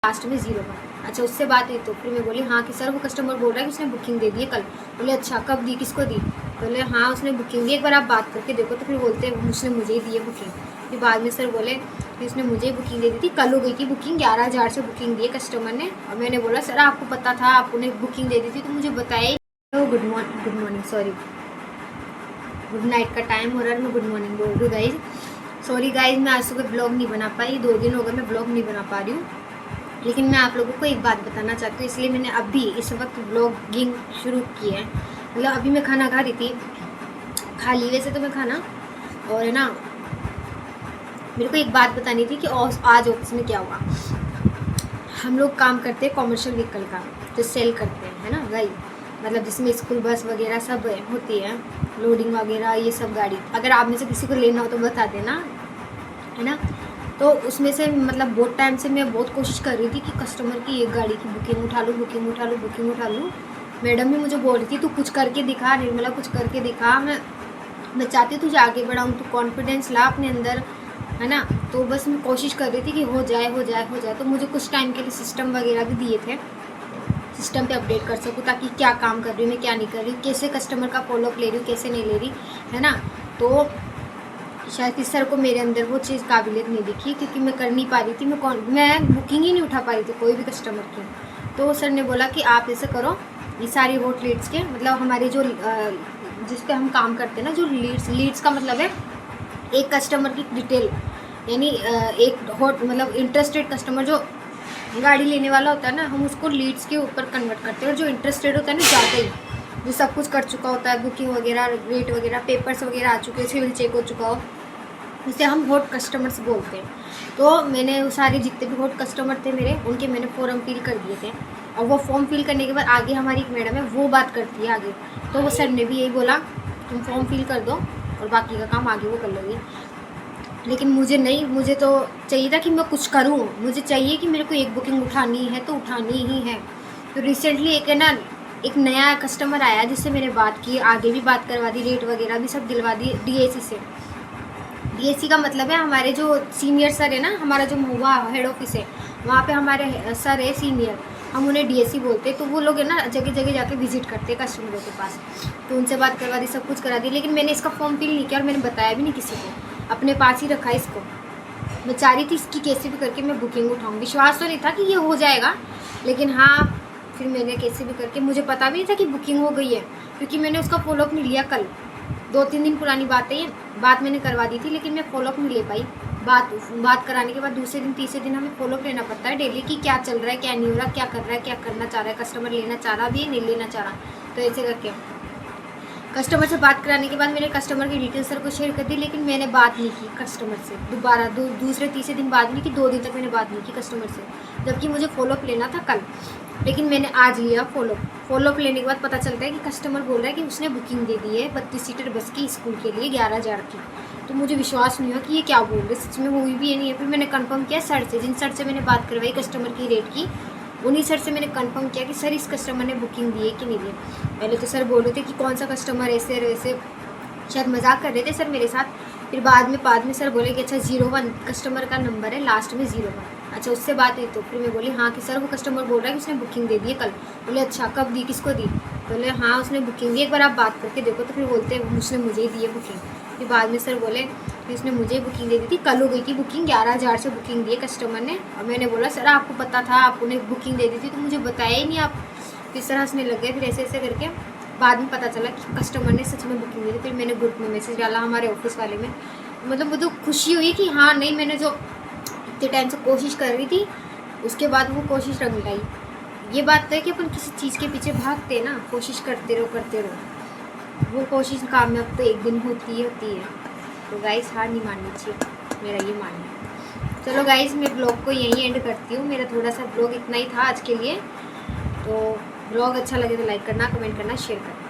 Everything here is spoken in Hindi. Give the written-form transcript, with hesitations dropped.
लास्ट में 0 का। अच्छा, उससे बात हुई तो फिर मैं बोली हाँ कि सर वो कस्टमर बोल रहा है कि उसने बुकिंग दे दी है कल। बोले अच्छा, कब दी, किसको दी? बोले हाँ उसने बुकिंग दी, एक बार आप बात करके देखो। तो फिर बोलते उसने मुझे ही दी है बुकिंग। फिर बाद में सर बोले कि उसने मुझे ही बुकिंग दे दी थी, कल हो गई थी बुकिंग, 11,000 से बुकिंग दी है कस्टमर ने। और मैंने बोला सर आपको पता था, आपने बुकिंग दे दी थी तो मुझे बताया ही। तो good morning sorry, good night का टाइम हो रहा है, मैं गुड मॉर्निंग बोल रही हूँ गाइज। सॉरी गाइज, मैं आज सुबह ब्लॉग नहीं बना पाई, 2 दिन हो गए मैं ब्लॉग नहीं बना पा रही हूँ। लेकिन मैं आप लोगों को एक बात बताना चाहती हूँ, इसलिए मैंने अभी इस वक्त ब्लॉगिंग शुरू की है। मतलब अभी मैं खाना खा रही थी, खा ली वैसे तो मैं खाना, और है ना मेरे को एक बात बतानी थी कि आज ऑफिस में क्या हुआ। हम लोग काम करते हैं कॉमर्शियल व्हीकल का, जो सेल करते हैं, है ना वही, मतलब जिसमें स्कूल बस वगैरह सब होती है, लोडिंग वगैरह ये सब गाड़ी। अगर आप में से किसी को लेना हो तो बता देना, है ना। तो उसमें से मतलब बहुत टाइम से मैं बहुत कोशिश कर रही थी कि कस्टमर की एक गाड़ी की बुकिंग उठा लूँ, बुकिंग उठा लूँ, बुकिंग उठा लूँ। मैडम भी मुझे बोल रही थी तू कुछ करके दिखा निर्मला, कुछ करके दिखा। मैं चाहती हूँ तुझे आगे बढ़ाऊँ, तू कॉन्फिडेंस ला अपने अंदर, है ना। तो बस मैं कोशिश कर रही थी कि हो जाए हो जाए हो जाए। तो मुझे कुछ टाइम के लिए सिस्टम वगैरह भी दिए थे, सिस्टम पे अपडेट कर सकूँ, ताकि क्या काम कर रही हूँ मैं, क्या नहीं कर रही हूँ, कैसे कस्टमर का फॉलोअप ले रही हूँ, कैसे नहीं ले रही, है ना। तो शायद इस सर को मेरे अंदर वो चीज़ काबिलियत नहीं दिखी, क्योंकि मैं कर नहीं पा रही थी, मैं बुकिंग ही नहीं उठा पा रही थी कोई भी कस्टमर की। तो सर ने बोला कि आप ऐसे करो, ये सारी हॉट लीड्स के, मतलब हमारे जो जिस पे हम काम करते हैं ना, जो लीड्स का मतलब है एक कस्टमर की डिटेल, यानी एक हॉट मतलब इंटरेस्टेड कस्टमर जो गाड़ी लेने वाला होता है ना, हम उसको लीड्स के ऊपर कन्वर्ट करते हैं। और जो इंटरेस्टेड होता है ना ज़्यादा ही, जो सब कुछ कर चुका होता है, बुकिंग वगैरह, रेट वगैरह, पेपर्स वगैरह आ चुके हैं, सिविल चेक हो चुका हो, उसे हम हॉट कस्टमर्स बोलते हैं। तो मैंने वो सारे जितने भी हॉट कस्टमर थे मेरे, उनके मैंने फॉर्म फिल कर दिए थे। और वो फॉर्म फिल करने के बाद आगे हमारी एक मैडम है, वो बात करती है आगे। तो वो सर ने भी यही बोला तुम फॉर्म फिल कर दो और बाकी का काम आगे वो कर लोगे। लेकिन मुझे नहीं, मुझे तो चाहिए था कि मैं कुछ करूं, मुझे चाहिए कि मेरे को एक बुकिंग उठानी है तो उठानी ही है। तो रिसेंटली एक है ना, एक नया कस्टमर आया जिससे मैंने बात की, आगे भी बात करवा दी, रेट वगैरह भी सब दिलवा दी डीएसी से। डीएसी का मतलब है हमारे जो सीनियर सर है ना, हमारा जो महुआ हेड ऑफिस है, वहाँ पे हमारे सर है सीनियर, हम उन्हें डीएसी बोलते हैं। तो वो लोग है ना जगह जगह जाके विजिट करते हैं कस्टमरों के पास। तो उनसे बात करवा दी, सब कुछ करा दी। लेकिन मैंने इसका फॉर्म फिल नहीं किया और मैंने बताया भी नहीं किसी को, अपने पास ही रखा इसको। मैं चाह रही थी इसकी कैसे भी करके मैं बुकिंग उठाऊँ। विश्वास तो नहीं था कि ये हो जाएगा, लेकिन हाँ फिर मैंने कैसे भी करके, मुझे पता भी नहीं था कि बुकिंग हो गई है, क्योंकि मैंने उसका फॉलोअप नहीं लिया। कल 2-3 दिन पुरानी बात है ये, बात मैंने करवा दी थी, लेकिन मैं फॉलोअप नहीं ले पाई। बात कराने के बाद दूसरे दिन तीसरे दिन हमें फॉलोअप लेना पड़ता है डेली, कि क्या चल रहा है, क्या नहीं हो रहा, क्या कर रहा है, क्या करना चाह रहा है, कस्टमर लेना चाह रहा भी है, नहीं लेना चाह रहा। तो ऐसे करके कस्टमर से बात कराने के बाद मैंने कस्टमर की डिटेल सर को शेयर कर दी, लेकिन मैंने बात नहीं की कस्टमर से दोबारा। दूसरे तीसरे दिन बात नहीं की, 2 दिन तक मैंने बात नहीं की कस्टमर से, जबकि मुझे फॉलोअप लेना था कल। लेकिन मैंने आज लिया फॉलोअप लेने के बाद पता चलता है कि कस्टमर बोल रहा है कि उसने बुकिंग दे दी है 32 सीटर बस की स्कूल के लिए 11,000 की। तो मुझे विश्वास नहीं हुआ कि ये क्या बोल रहे, सच में हुई भी है नहीं है। फिर मैंने कंफर्म किया सर से, जिन सर से मैंने बात करवाई कस्टमर की रेट की, उन्हीं सर से मैंने कंफर्म किया कि सर इस कस्टमर ने बुकिंग दी है कि नहीं दी। पहले तो सर बोल रहे थे कि कौन सा कस्टमर, ऐसे और वैसे, शायद मजाक कर रहे थे सर मेरे साथ। फिर बाद में सर बोले कि अच्छा 01 कस्टमर का नंबर है, लास्ट में 01। अच्छा, उससे बात हुई तो फिर मैं बोली हाँ कि सर वो कस्टमर बोल रहा है कि उसने बुकिंग दे दी है कल। बोले अच्छा, कब दी, किसको दी? बोले हाँ उसने बुकिंग दी, एक बार आप बात करके देखो। तो फिर बोलते उसने मुझे ही दी है बुकिंग। फिर बाद में सर बोले कि उसने मुझे बुकिंग दे दी थी, कल हो गई थी बुकिंग, 11,000 से बुकिंग दी है कस्टमर ने। और मैंने बोला सर आपको पता था, आप उन्हें बुकिंग दे दी थी तो मुझे बताया ही नहीं आप। फिर सर हंसने लग गए। फिर ऐसे ऐसे करके बाद में पता चला कि कस्टमर ने सच में बुकिंग दी थी। फिर मैंने ग्रुप में मैसेज डाला हमारे ऑफिस वाले में। मतलब मुझे खुशी हुई कि हाँ नहीं, मैंने जो इतने टाइम से कोशिश कर रही थी उसके बाद वो कोशिश रंग लाई। ये बात तो है कि अपन किसी चीज़ के पीछे भागते ना, कोशिश करते रहो, वो कोशिश कामयाब तो एक दिन होती है। तो गाइस हार नहीं माननी चाहिए, मेरा ये मानना है। चलो गाइस, मैं ब्लॉग को यहीं एंड करती हूँ। मेरा थोड़ा सा ब्लॉग इतना ही था आज के लिए। तो ब्लॉग अच्छा लगे तो लाइक करना, कमेंट करना, शेयर करना।